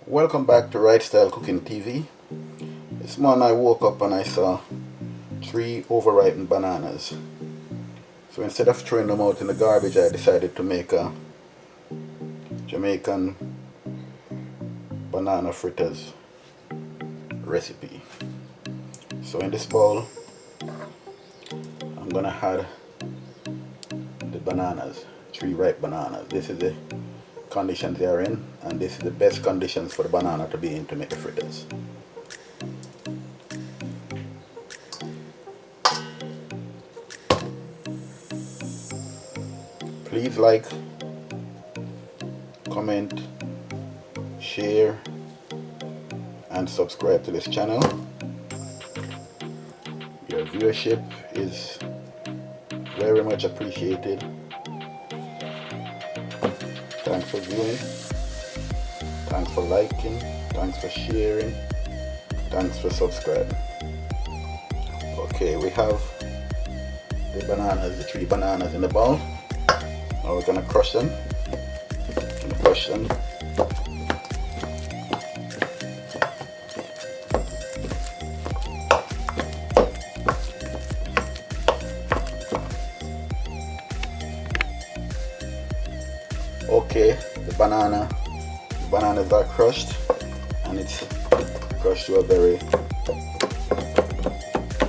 Welcome back to Right Style Cooking TV. This morning I woke up and I saw 3 overripened bananas. So instead of throwing them out in the garbage, I decided to make a Jamaican banana fritters recipe. So in this bowl, I'm gonna add the bananas, 3 ripe bananas. This is the conditions they are in, and this is the best conditions for the banana to be in to make the fritters. Please like, comment, share and subscribe to this channel. Your viewership is very much appreciated. Thanks for viewing, thanks for liking, thanks for sharing, thanks for subscribing. Okay, we have the bananas, the 3 bananas in the bowl. Now we're gonna crush them. Okay, the bananas are crushed, and it's crushed to a very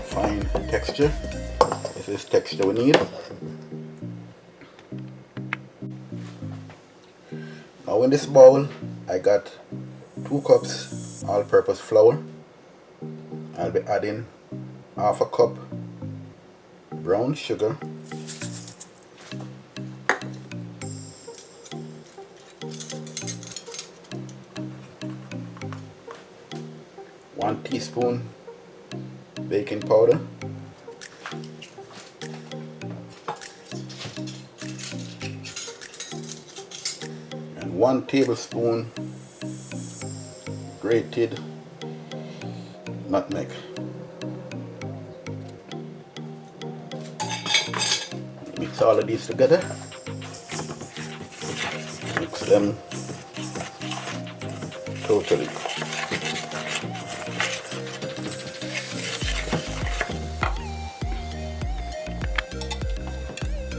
fine texture. This is texture we need. Now in this bowl I got 2 cups all-purpose flour. I'll be adding half a cup brown sugar, 1 teaspoon baking powder, and 1 tablespoon grated nutmeg. Mix all of these together. Mix them totally.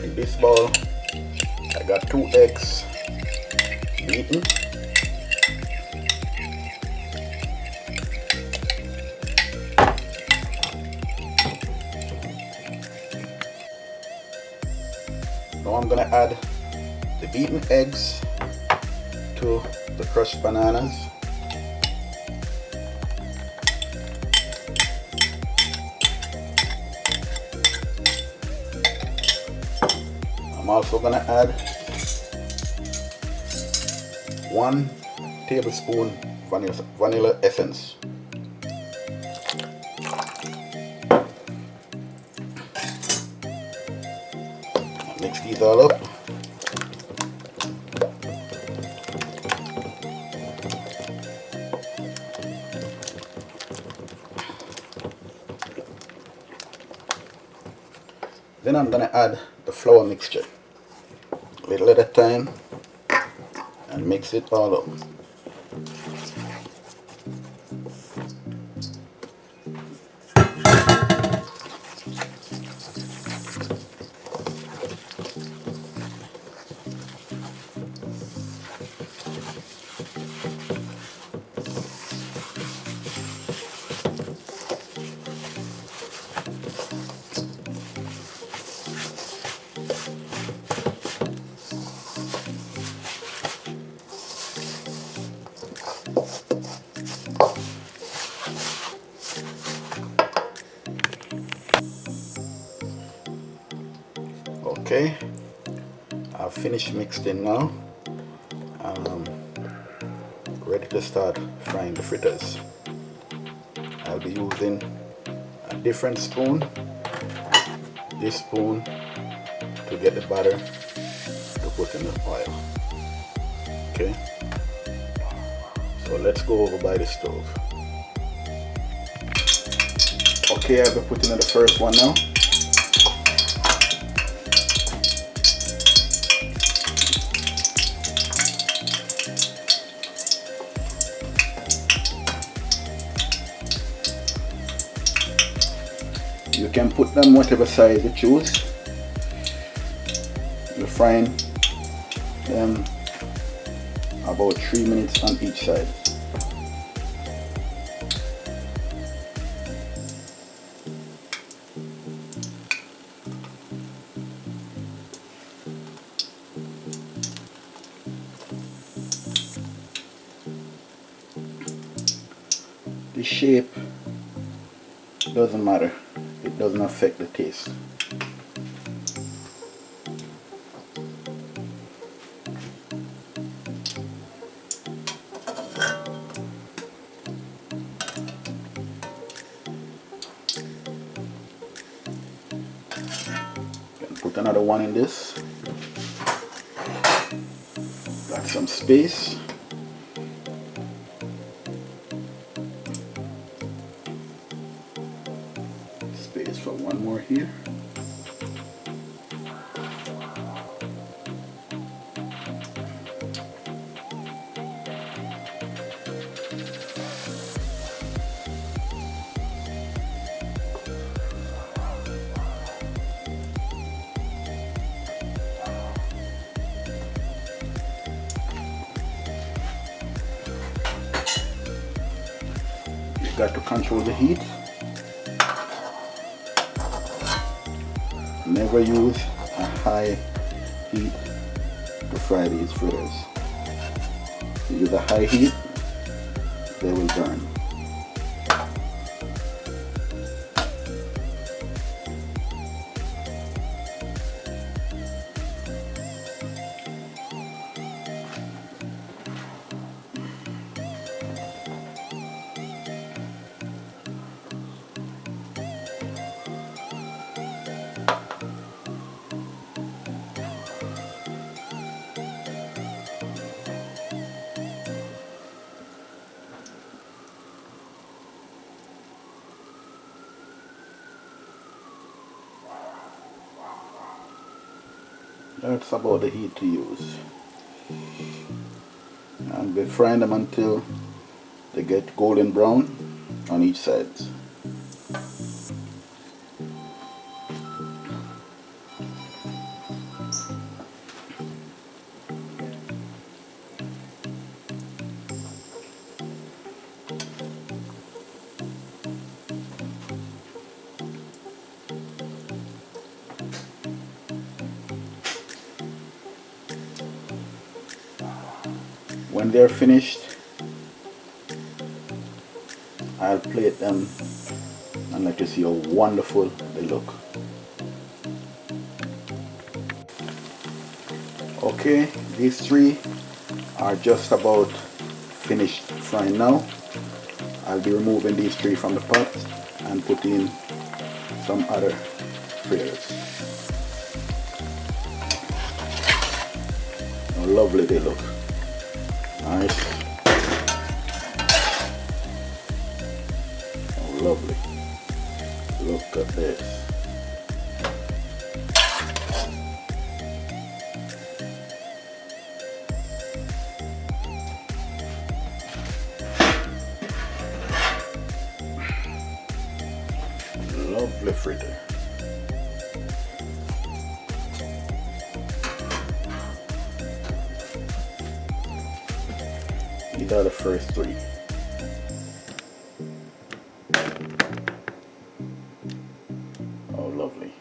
In this bowl I got 2 eggs beaten, now I'm gonna add the beaten eggs to the crushed bananas. I'm also gonna add 1 tablespoon vanilla essence. Mix these all up. Then I'm gonna add the flour mixture, a little at a time, and mix it all up. Okay, I've finished mixing now. I'm ready to start frying the fritters. I'll be using a different spoon, this spoon, to get the batter to put in the oil. Okay, so let's go over by the stove. Okay, I'll be putting in the first one now. can put them whatever size you choose. You're frying them about 3 minutes on each side. The shape doesn't matter, it doesn't affect the taste. Put another one in this. Got some space. Space for one more here. Got to control the heat. Never use a high heat to fry these fritters. If you use a high heat, they will burn. That's about the heat to use. And be frying them until they get golden brown on each side. When they're finished, I'll plate them and let you see how wonderful they look. Okay, these three are just about finished frying now. I'll be removing these three from the pot and putting some other fritters. How lovely they look. Nice. Oh, lovely. Look at this. Lovely fritter. These are the first three. Oh, lovely.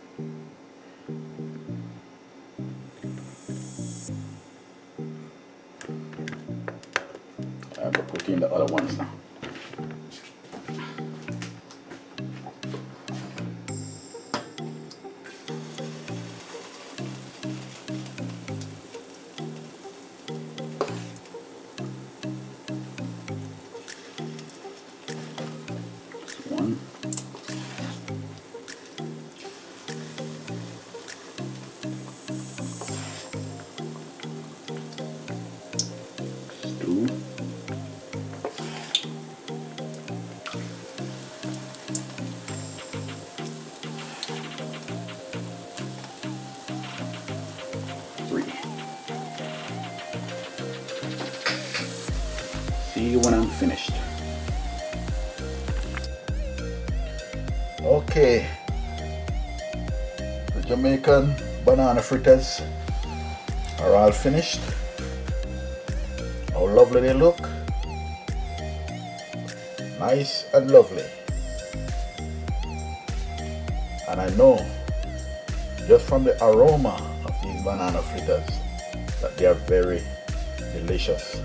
I'll put in the other ones now. One. Two. Three. See you when I'm finished. Okay, Jamaican banana fritters are all finished. How lovely they look. Nice and lovely. And I know just from the aroma of these banana fritters that they are very delicious.